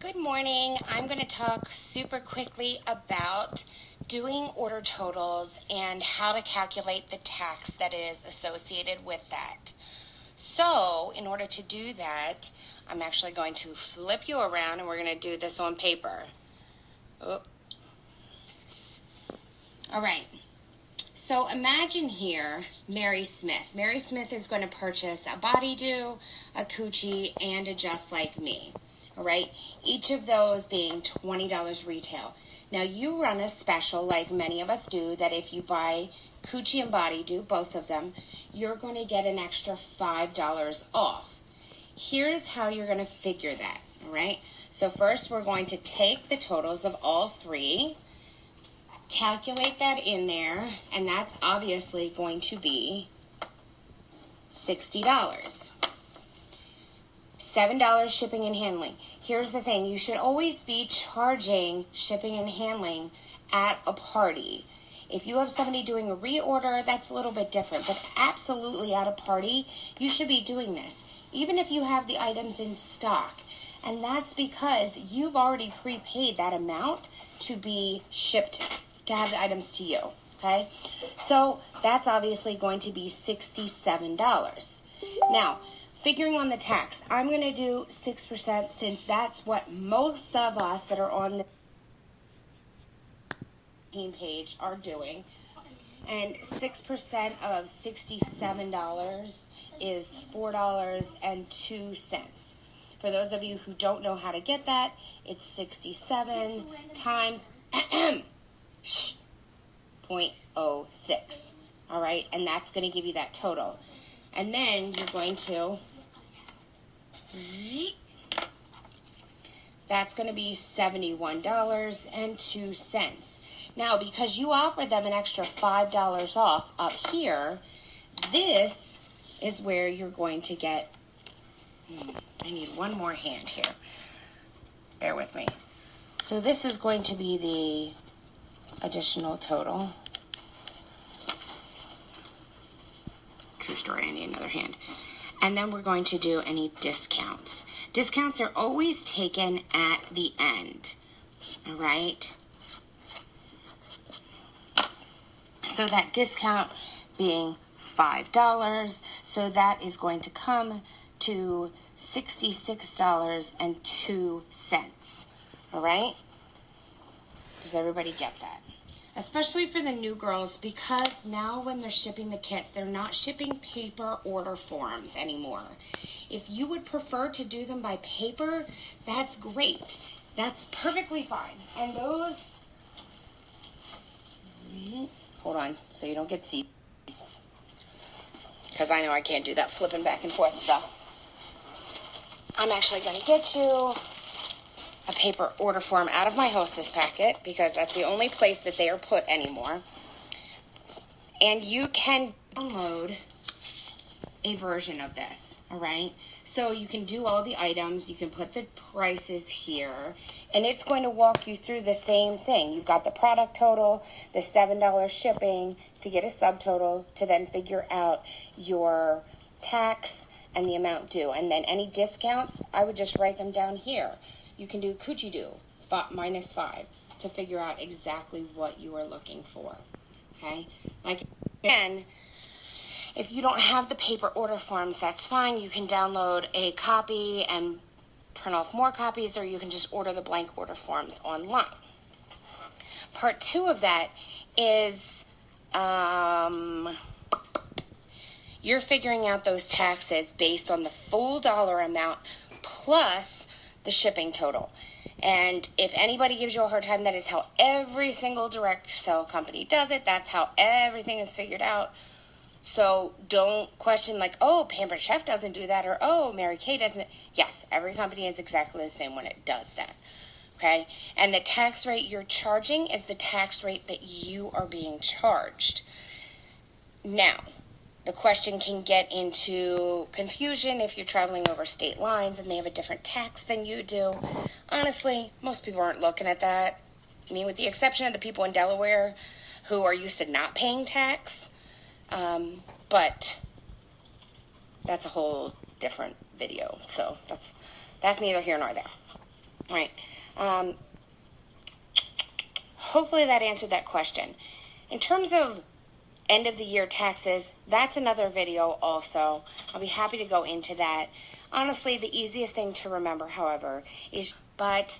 Good morning. I'm going to talk super quickly about doing order totals and how to calculate the tax that is associated with that. So, in order to do that, I'm actually going to flip you around and we're going to do this on paper. Oh. All right. So imagine here Mary Smith. Mary Smith is going to purchase a Body Do, a Coochie, and a Just Like Me. All right, each of those being $20 retail. Now you run a special like many of us do that if you buy Coochie and Body Do, both of them, you're going to get an extra $5 off. Here's how you're going to figure that, all right? So first we're going to take the totals of all three, calculate that in there, and that's obviously going to be $60. $7 shipping and handling. Here's the thing, you should always be charging shipping and handling at a party. If you have somebody doing a reorder, that's a little bit different, but absolutely at a party, you should be doing this, even if you have the items in stock. And that's because you've already prepaid that amount to be shipped, to have the items to you, okay? So that's obviously going to be $67. Now, figuring on the tax, I'm going to do 6% since that's what most of us that are on the page are doing. And 6% of $67 is $4.02. For those of you who don't know how to get that, it's 67 times 0.06. All right, and that's going to give you that total. And then you're going to, that's going to be $71.02. Now, because you offered them an extra $5 off up here, this is where you're going to get, I need one more hand here. Bear with me. So this is going to be the additional total. True story, I need another hand. And then we're going to do any discounts. Discounts are always taken at the end, all right? So that discount being $5, so that is going to come to $66.02, all right? Does everybody get that? Especially for the new girls, because now when they're shipping the kits, they're not shipping paper order forms anymore. If you would prefer to do them by paper, that's great. That's perfectly fine. And those, hold on, so you don't get seized. Because I know I can't do that flipping back and forth stuff. I'm actually going to get you a paper order form out of my Hostess packet because that's the only place that they are put anymore. And you can download a version of this, all right? So you can do all the items, you can put the prices here, and it's going to walk you through the same thing. You've got the product total, the $7 shipping to get a subtotal to then figure out your tax and the amount due. And then any discounts, I would just write them down here. You can do Coochie Do, minus 5, to figure out exactly what you are looking for, okay? Like, again, if you don't have the paper order forms, that's fine. You can download a copy and print off more copies, or you can just order the blank order forms online. Part 2 of that is you're figuring out those taxes based on the full dollar amount plus the shipping total. And if anybody gives you a hard time, that is how every single direct sell company does it. That's how everything is figured out. So don't question like, oh, Pampered Chef doesn't do that, or oh, Mary Kay doesn't. Yes, every company is exactly the same when it does that. Okay? And the tax rate you're charging is the tax rate that you are being charged. Now, the question can get into confusion if you're traveling over state lines and they have a different tax than you do. Honestly, most people aren't looking at that. I mean, with the exception of the people in Delaware who are used to not paying tax. But that's a whole different video. So that's neither here nor there. Right. Hopefully that answered that question. In terms of end of the year taxes, that's another video also. I'll be happy to go into that. Honestly, the easiest thing to remember, however, is, but